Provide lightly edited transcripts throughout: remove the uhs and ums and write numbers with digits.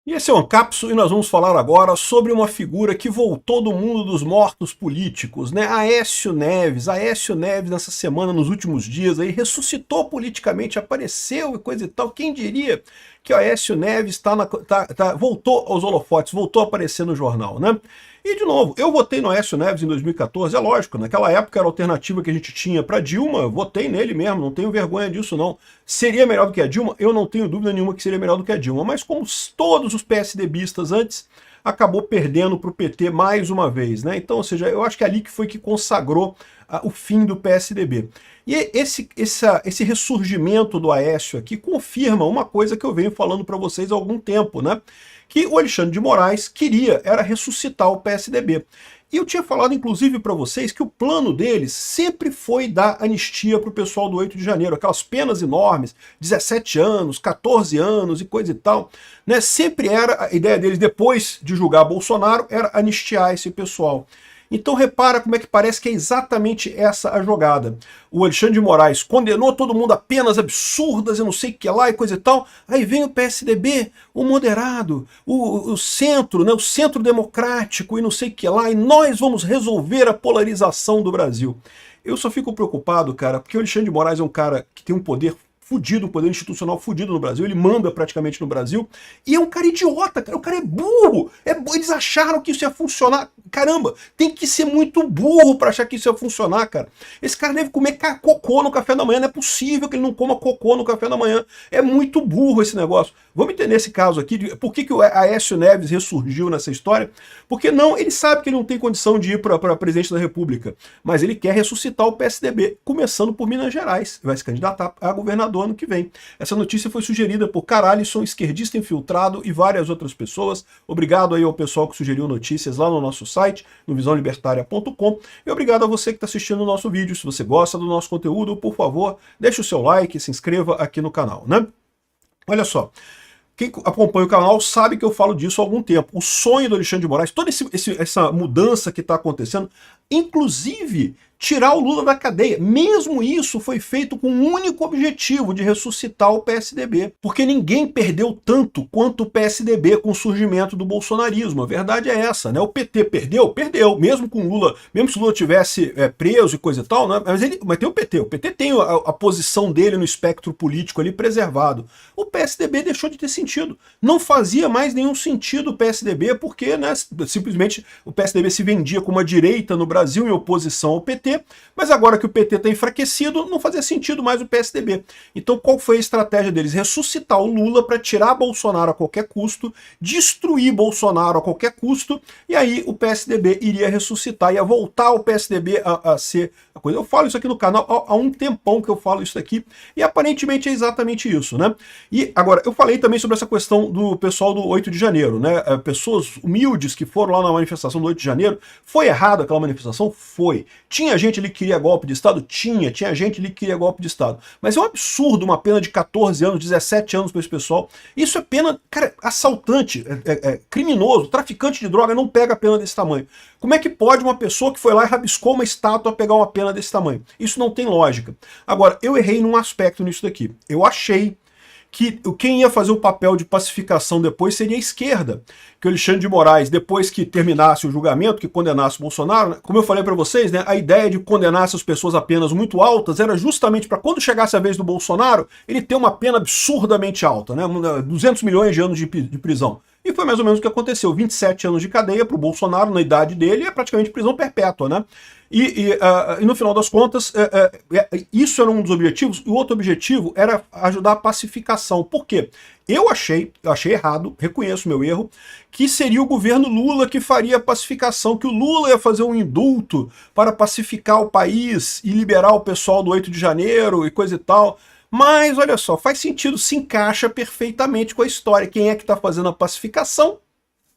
E esse é o Ancapso e nós vamos falar agora sobre uma figura que voltou do mundo dos mortos políticos, né? Aécio Neves. Aécio Neves nessa semana, nos últimos dias, aí ressuscitou politicamente, apareceu e coisa e tal. Quem diria que o Aécio Neves voltou aos holofotes, voltou a aparecer no jornal, né? E, de novo, eu votei no Aécio Neves em 2014, é lógico, naquela época era a alternativa que a gente tinha para Dilma, eu votei nele mesmo, não tenho vergonha disso não. Seria melhor do que a Dilma? Eu não tenho dúvida nenhuma que seria melhor do que a Dilma, mas como todos os PSDBistas antes, acabou perdendo para o PT mais uma vez, né? Então, ou seja, eu acho que é ali que foi que consagrou o fim do PSDB. E esse ressurgimento do Aécio aqui confirma uma coisa que eu venho falando para vocês há algum tempo, né? Que o Alexandre de Moraes era ressuscitar o PSDB. E eu tinha falado, inclusive, para vocês que o plano deles sempre foi dar anistia para o pessoal do 8 de janeiro, aquelas penas enormes, 17 anos, 14 anos e coisa e tal, né? Sempre era a ideia deles, depois de julgar Bolsonaro, era anistiar esse pessoal. Então repara como é que parece que é exatamente essa a jogada. O Alexandre de Moraes condenou todo mundo a penas absurdas e não sei o que lá e coisa e tal. Aí vem o PSDB, o moderado, o centro, né, o centro democrático e não sei o que lá, e nós vamos resolver a polarização do Brasil. Eu só fico preocupado, cara, porque o Alexandre de Moraes é um cara que tem um poder fudido, um poder institucional fudido no Brasil, ele manda praticamente no Brasil, e é um cara idiota, cara, o cara é burro, eles acharam que isso ia funcionar, caramba, tem que ser muito burro pra achar que isso ia funcionar, cara. Esse cara deve comer cocô no café da manhã, não é possível que ele não coma cocô no café da manhã, é muito burro esse negócio. Vamos entender esse caso aqui, por que o Aécio Neves ressurgiu nessa história? Porque não, ele sabe que ele não tem condição de ir para presidente da República, mas ele quer ressuscitar o PSDB, começando por Minas Gerais, vai se candidatar a governador ano que vem. Essa notícia foi sugerida por Caralisson, esquerdista infiltrado e várias outras pessoas. Obrigado aí ao pessoal que sugeriu notícias lá no nosso site, no visãolibertaria.com, e obrigado a você que está assistindo o nosso vídeo. Se você gosta do nosso conteúdo, por favor, deixe o seu like e se inscreva aqui no canal, né? Olha só, quem acompanha o canal sabe que eu falo disso há algum tempo. O sonho do Alexandre de Moraes, toda essa mudança que está acontecendo, inclusive tirar o Lula da cadeia. Mesmo isso foi feito com um único objetivo, de ressuscitar o PSDB. Porque ninguém perdeu tanto quanto o PSDB com o surgimento do bolsonarismo. A verdade é essa, né? O PT perdeu? Perdeu. Mesmo com Lula, mesmo se o Lula tivesse preso e coisa e tal, né? Mas tem o PT. O PT tem a posição dele no espectro político ali preservado. O PSDB deixou de ter sentido. Não fazia mais nenhum sentido o PSDB, porque, né, simplesmente o PSDB se vendia como uma direita no Brasil em oposição ao PT, mas agora que o PT está enfraquecido, não fazia sentido mais o PSDB. Então qual foi a estratégia deles? Ressuscitar o Lula para tirar Bolsonaro a qualquer custo, destruir Bolsonaro a qualquer custo, e aí o PSDB iria ressuscitar, ia voltar o PSDB a ser a coisa. Eu falo isso aqui no canal há um tempão que eu falo isso aqui, e aparentemente é exatamente isso, né? E agora, eu falei também sobre essa questão do pessoal do 8 de janeiro, né? Pessoas humildes que foram lá na manifestação do 8 de janeiro. Foi errado aquela manifestação? Foi. Tinha gente ali que queria golpe de Estado? Tinha gente ali que queria golpe de Estado. Mas é um absurdo uma pena de 14 anos, 17 anos para esse pessoal. Isso é pena, cara, assaltante, criminoso, traficante de droga não pega pena desse tamanho. Como é que pode uma pessoa que foi lá e rabiscou uma estátua pegar uma pena desse tamanho? Isso não tem lógica. Agora, eu errei num aspecto nisso daqui. Eu achei que quem ia fazer o papel de pacificação depois seria a esquerda. Que o Alexandre de Moraes, depois que terminasse o julgamento, que condenasse o Bolsonaro, né, como eu falei para vocês, né, a ideia de condenar essas pessoas a penas muito altas era justamente para quando chegasse a vez do Bolsonaro, ele ter uma pena absurdamente alta, né, 200 milhões de anos de prisão. E foi mais ou menos o que aconteceu, 27 anos de cadeia para o Bolsonaro, na idade dele, é praticamente prisão perpétua, né? E no final das contas, isso era um dos objetivos, e o outro objetivo era ajudar a pacificação. Por quê? Eu achei errado, reconheço meu erro, que seria o governo Lula que faria a pacificação, que o Lula ia fazer um indulto para pacificar o país e liberar o pessoal do 8 de janeiro e coisa e tal. Mas, olha só, faz sentido, se encaixa perfeitamente com a história. Quem é que está fazendo a pacificação?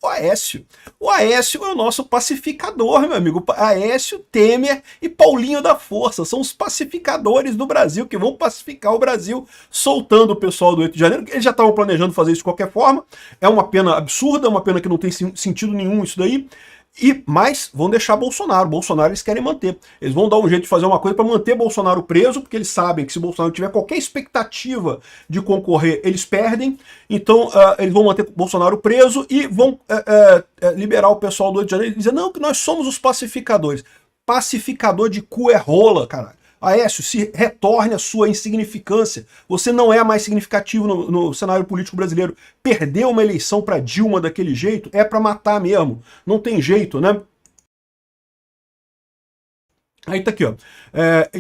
O Aécio. O Aécio é o nosso pacificador, meu amigo. Aécio, Temer e Paulinho da Força são os pacificadores do Brasil, que vão pacificar o Brasil, soltando o pessoal do 8 de janeiro. Eles já estavam planejando fazer isso de qualquer forma. É uma pena absurda, uma pena que não tem sentido nenhum isso daí. Mas vão deixar Bolsonaro eles querem manter. Eles vão dar um jeito de fazer uma coisa para manter Bolsonaro preso, porque eles sabem que se Bolsonaro tiver qualquer expectativa de concorrer, eles perdem. Então eles vão manter Bolsonaro preso e vão liberar o pessoal do Rio de Janeiro e dizer, não, que nós somos os pacificadores. Pacificador de cu é rola, caralho. Aécio, se retorne à sua insignificância. Você não é mais significativo no cenário político brasileiro. Perder uma eleição para Dilma daquele jeito é para matar mesmo. Não tem jeito, né? Aí tá aqui, ó.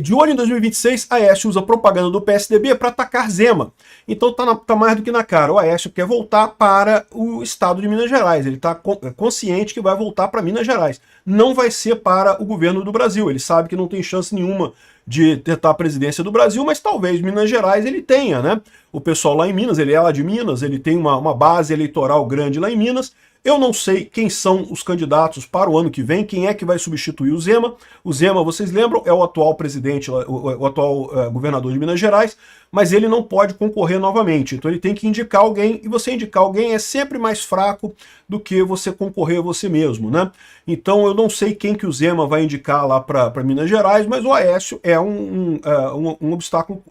De olho em 2026, Aécio usa propaganda do PSDB para atacar Zema. Então tá mais do que na cara. O Aécio quer voltar para o estado de Minas Gerais. Ele tá consciente que vai voltar para Minas Gerais. Não vai ser para o governo do Brasil. Ele sabe que não tem chance nenhuma de tentar a presidência do Brasil, mas talvez Minas Gerais ele tenha, né? O pessoal lá em Minas, ele é lá de Minas, ele tem uma base eleitoral grande lá em Minas. Eu não sei quem são os candidatos para o ano que vem, quem é que vai substituir o Zema. O Zema, vocês lembram, é o atual presidente, o atual governador de Minas Gerais, mas ele não pode concorrer novamente. Então ele tem que indicar alguém, e você indicar alguém é sempre mais fraco do que você concorrer você mesmo, né? Então eu não sei quem que o Zema vai indicar lá para Minas Gerais, mas o Aécio é um obstáculo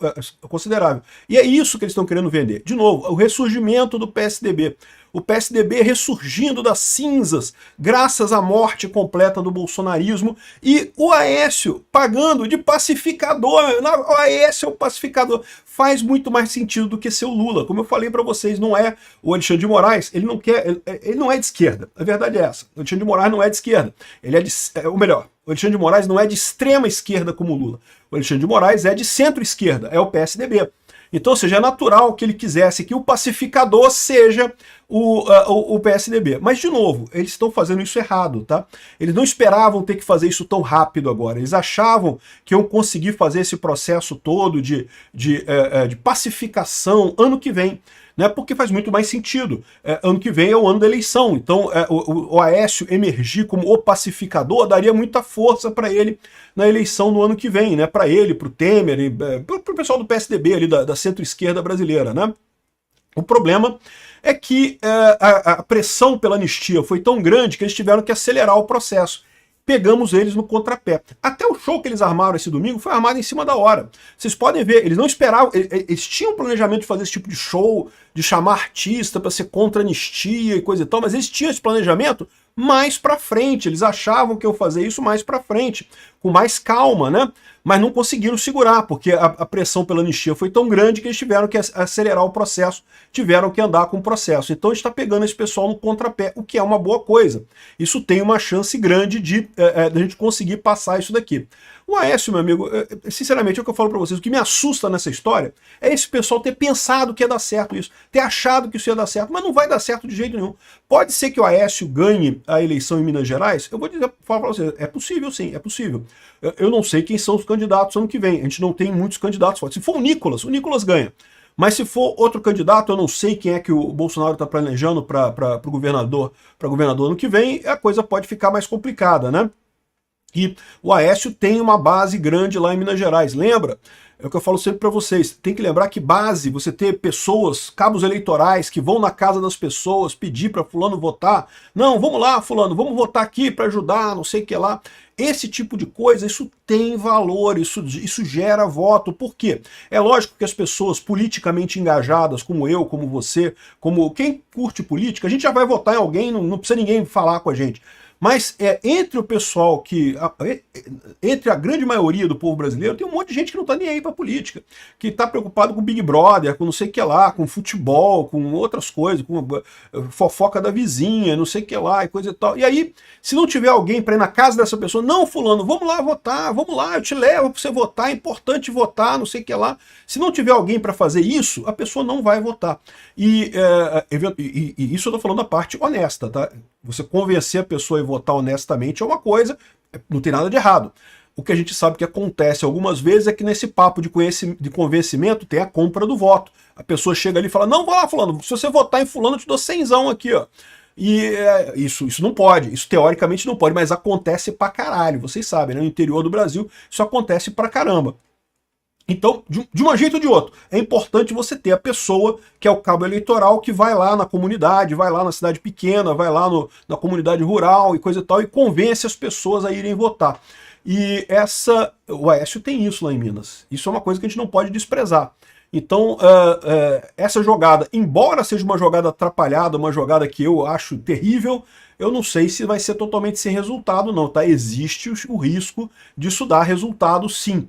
considerável. E é isso que eles estão querendo vender. De novo, o ressurgimento do PSDB. O PSDB ressurgindo das cinzas, graças à morte completa do bolsonarismo, e o Aécio pagando de pacificador. O Aécio é o pacificador. Faz muito mais sentido do que ser o Lula. Como eu falei para vocês, não é o Alexandre de Moraes, ele não é de esquerda. A verdade é essa. O Alexandre de Moraes não é de esquerda. Ele é ou melhor, o Alexandre de Moraes não é de extrema esquerda como o Lula. O Alexandre de Moraes é de centro-esquerda, é o PSDB. Então, ou seja, é natural que ele quisesse que o pacificador seja o PSDB. Mas, de novo, eles estão fazendo isso errado, tá? Eles não esperavam ter que fazer isso tão rápido agora. Eles achavam que iam conseguir fazer esse processo todo de pacificação ano que vem. Né, porque faz muito mais sentido. Ano que vem é o ano da eleição, então o Aécio emergir como o pacificador daria muita força para ele na eleição no ano que vem, né, para ele, para o Temer, para o pessoal do PSDB, ali, da centro-esquerda brasileira. Né? O problema é que a pressão pela anistia foi tão grande que eles tiveram que acelerar o processo. Pegamos eles no contrapé. Até o show que eles armaram esse domingo foi armado em cima da hora. Vocês podem ver, eles não esperavam, eles tinham planejamento de fazer esse tipo de show, de chamar artista para ser contra a anistia e coisa e tal, mas eles tinham esse planejamento mais para frente. Eles achavam que eu fazer isso mais para frente, com mais calma, né? Mas não conseguiram segurar, porque a pressão pela anistia foi tão grande que eles tiveram que acelerar o processo, tiveram que andar com o processo. Então a gente está pegando esse pessoal no contrapé, o que é uma boa coisa. Isso tem uma chance grande de a gente conseguir passar isso daqui. O Aécio, meu amigo, sinceramente, é o que eu falo para vocês, o que me assusta nessa história é esse pessoal ter pensado que ia dar certo isso, ter achado que isso ia dar certo, mas não vai dar certo de jeito nenhum. Pode ser que o Aécio ganhe a eleição em Minas Gerais? Eu vou falar para vocês, é possível sim, é possível. Eu não sei quem são os candidatos ano que vem, a gente não tem muitos candidatos fortes. Se for o Nicolas ganha. Mas se for outro candidato, eu não sei quem é que o Bolsonaro está planejando para governador ano que vem, a coisa pode ficar mais complicada, né? E o Aécio tem uma base grande lá em Minas Gerais, lembra? É o que eu falo sempre para vocês, tem que lembrar que base, você ter pessoas, cabos eleitorais que vão na casa das pessoas pedir para fulano votar, não, vamos lá fulano, vamos votar aqui para ajudar, não sei o que lá, esse tipo de coisa, isso tem valor, isso gera voto. Por quê? É lógico que as pessoas politicamente engajadas, como eu, como você, como quem curte política, a gente já vai votar em alguém, não precisa ninguém falar com a gente. Mas entre o pessoal entre a grande maioria do povo brasileiro, tem um monte de gente que não tá nem aí pra política, que tá preocupado com Big Brother, com não sei o que lá, com futebol, com outras coisas, com fofoca da vizinha, não sei o que lá e coisa e tal. E aí, se não tiver alguém pra ir na casa dessa pessoa, não, fulano, vamos lá votar, vamos lá, eu te levo pra você votar, é importante votar, não sei o que lá. Se não tiver alguém pra fazer isso, a pessoa não vai votar. E isso eu tô falando da parte honesta, tá? Você convencer a pessoa a votar honestamente é uma coisa, não tem nada de errado. O que a gente sabe que acontece algumas vezes é que nesse papo de convencimento tem a compra do voto. A pessoa chega ali e fala, não, vai lá fulano, se você votar em fulano eu te dou 100zão aqui, ó. E isso não pode, isso teoricamente não pode, mas acontece pra caralho, vocês sabem, né? No interior do Brasil isso acontece pra caramba. Então, de um jeito ou de outro, é importante você ter a pessoa que é o cabo eleitoral que vai lá na comunidade, vai lá na cidade pequena, vai lá na comunidade rural e coisa e tal, e convence as pessoas a irem votar. E o Aécio tem isso lá em Minas. Isso é uma coisa que a gente não pode desprezar. Então, essa jogada, embora seja uma jogada atrapalhada, uma jogada que eu acho terrível, eu não sei se vai ser totalmente sem resultado, não, tá? Existe o risco disso dar resultado, sim.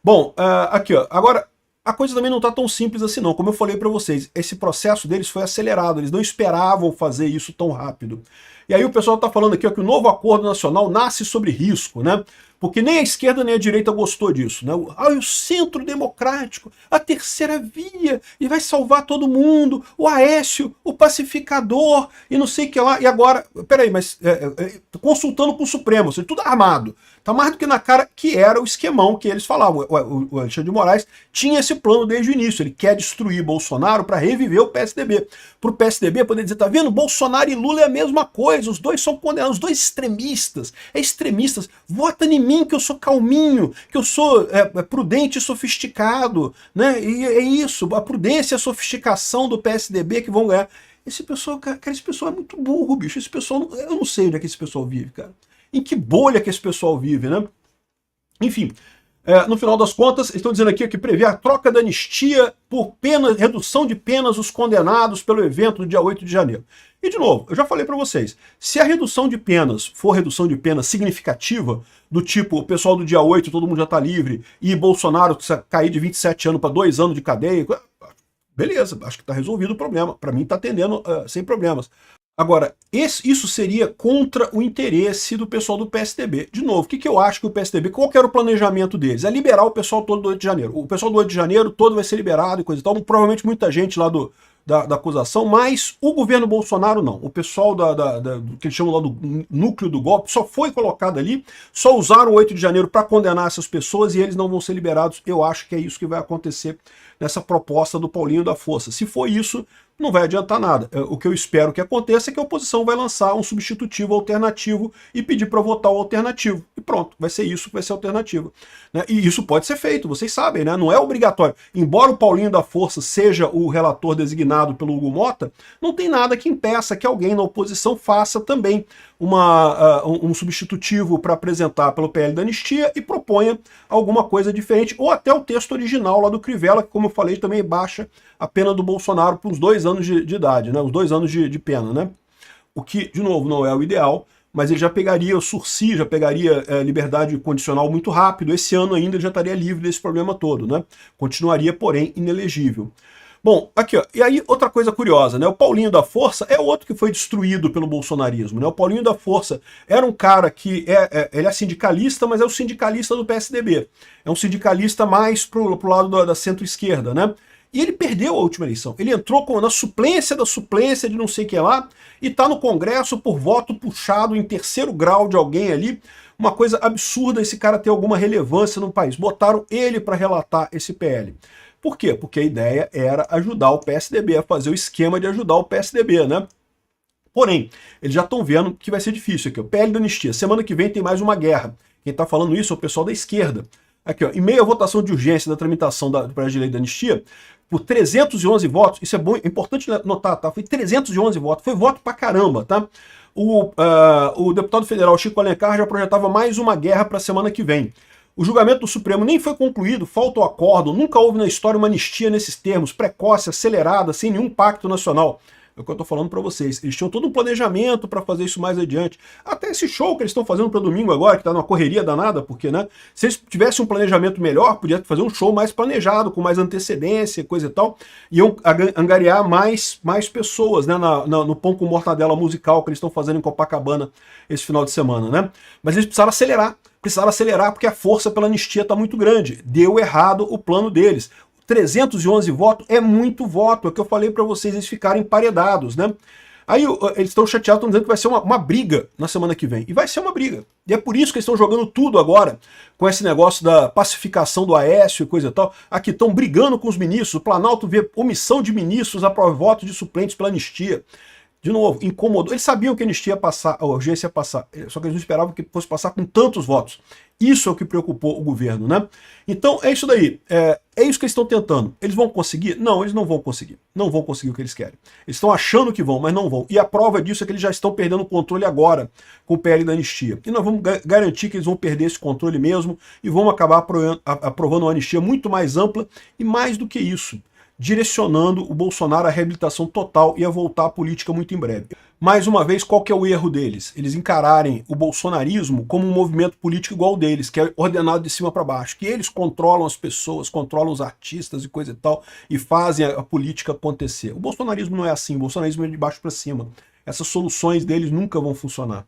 Bom, aqui, ó. Agora, a coisa também não está tão simples assim, não. Como eu falei para vocês, esse processo deles foi acelerado, eles não esperavam fazer isso tão rápido. E aí o pessoal está falando aqui ó, que o novo acordo nacional nasce sobre risco, né? Porque nem a esquerda nem a direita gostou disso, né? O centro democrático, a terceira via, e vai salvar todo mundo, o Aécio, o pacificador, e não sei o que lá. E agora, peraí, mas consultando com o Supremo, ou seja, tudo armado. Tá mais do que na cara que era o esquemão que eles falavam. O Alexandre de Moraes tinha esse plano desde o início. Ele quer destruir Bolsonaro para reviver o PSDB. Para o PSDB poder dizer, tá vendo? Bolsonaro e Lula é a mesma coisa. Os dois são condenados, os dois extremistas. Extremistas. Vota em mim que eu sou calminho, que eu sou prudente e sofisticado. Né? E é isso. A prudência e a sofisticação do PSDB que vão ganhar. Esse pessoal, cara, esse pessoal é muito burro, bicho. Esse pessoal, eu não sei onde é que esse pessoal vive, cara. Em que bolha que esse pessoal vive, né? Enfim, no final das contas, estão dizendo aqui que prevê a troca da anistia por redução de penas dos condenados pelo evento do dia 8 de janeiro. E, de novo, eu já falei para vocês, se a redução de penas for redução de penas significativa, do tipo, o pessoal do dia 8, todo mundo já está livre, e Bolsonaro cair de 27 anos para 2 anos de cadeia, beleza, acho que está resolvido o problema. Para mim está atendendo sem problemas. Agora, isso seria contra o interesse do pessoal do PSDB. De novo, o que eu acho que o PSDB, qual que era o planejamento deles? É liberar o pessoal todo do 8 de janeiro. O pessoal do 8 de janeiro todo vai ser liberado e coisa e tal. Provavelmente muita gente lá da acusação, mas o governo Bolsonaro não. O pessoal do que eles chamam lá do núcleo do golpe só foi colocado ali, só usaram o 8 de janeiro para condenar essas pessoas e eles não vão ser liberados. Eu acho que é isso que vai acontecer nessa proposta do Paulinho da Força. Se for isso, não vai adiantar nada. O que eu espero que aconteça é que a oposição vai lançar um substitutivo alternativo e pedir para votar o alternativo. E pronto, vai ser isso que vai ser a alternativa. Né? E isso pode ser feito, vocês sabem, né? Não é obrigatório. Embora o Paulinho da Força seja o relator designado pelo Hugo Mota, não tem nada que impeça que alguém na oposição faça também um substitutivo para apresentar pelo PL da Anistia e proponha alguma coisa diferente, ou até o texto original lá do Crivella, que, como eu falei, também baixa a pena do Bolsonaro por uns 2 anos de idade, né? Os 2 anos de pena, né? O que, de novo, não é o ideal, mas ele já pegaria o sursi, já pegaria liberdade condicional muito rápido. Esse ano ainda ele já estaria livre desse problema todo, né? Continuaria, porém, inelegível. Bom, aqui, ó, e aí outra coisa curiosa, né? O Paulinho da Força é outro que foi destruído pelo bolsonarismo, né? O Paulinho da Força era um cara que ele é sindicalista, mas é o sindicalista do PSDB. É um sindicalista mais pro lado da centro-esquerda, né? E ele perdeu a última eleição. Ele entrou na suplência da suplência de não sei o que lá e tá no Congresso por voto puxado em terceiro grau de alguém ali. Uma coisa absurda esse cara ter alguma relevância no país. Botaram ele para relatar esse PL. Por quê? Porque a ideia era ajudar o PSDB, a fazer o esquema de ajudar o PSDB, né? Porém, eles já estão vendo que vai ser difícil aqui. O PL da Anistia, semana que vem tem mais uma guerra. Quem está falando isso é o pessoal da esquerda. Aqui, ó, em meio à votação de urgência da tramitação do projeto de lei da Anistia, por 311 votos, isso é bom, é importante notar, tá? Foi 311 votos, foi voto pra caramba, tá? O deputado federal Chico Alencar já projetava mais uma guerra para a semana que vem. O julgamento do Supremo nem foi concluído, falta o acordo, nunca houve na história uma anistia nesses termos, precoce, acelerada, sem nenhum pacto nacional. É o que eu estou falando para vocês. Eles tinham todo um planejamento para fazer isso mais adiante. Até esse show que eles estão fazendo para domingo agora, que está numa correria danada, porque, né? Se eles tivessem um planejamento melhor, podia fazer um show mais planejado, com mais antecedência, coisa e tal. Iam angariar mais pessoas, né? No pão com mortadela musical que eles estão fazendo em Copacabana esse final de semana, né? Mas eles precisaram acelerar porque a força pela anistia está muito grande. Deu errado o plano deles. 311 votos é muito voto, é o que eu falei para vocês, eles ficarem emparedados, né? Aí eles estão chateados, estão dizendo que vai ser uma briga na semana que vem. E vai ser uma briga. E é por isso que eles estão jogando tudo agora, com esse negócio da pacificação do Aécio e coisa e tal. Aqui estão brigando com os ministros, o Planalto vê omissão de ministros, aprova voto de suplentes pela anistia. de novo, incomodou. Eles sabiam que a anistia ia passar, a urgência ia passar, só que eles não esperavam que fosse passar com tantos votos. Isso é o que preocupou o governo, né? Então é isso daí. É isso que eles estão tentando. Eles vão conseguir? Não, eles não vão conseguir. Não vão conseguir o que eles querem. Eles estão achando que vão, mas não vão. E a prova disso é que eles já estão perdendo o controle agora com o PL da anistia. E nós vamos garantir que eles vão perder esse controle mesmo e vão acabar aprovando uma anistia muito mais ampla e mais do que isso, direcionando o Bolsonaro à reabilitação total e a voltar à política muito em breve. Mais uma vez, qual que é o erro deles? Eles encararem o bolsonarismo como um movimento político igual ao deles, que é ordenado de cima para baixo, que eles controlam as pessoas, controlam os artistas e coisa e tal, e fazem a política acontecer. O bolsonarismo não é assim, o bolsonarismo é de baixo para cima. Essas soluções deles nunca vão funcionar.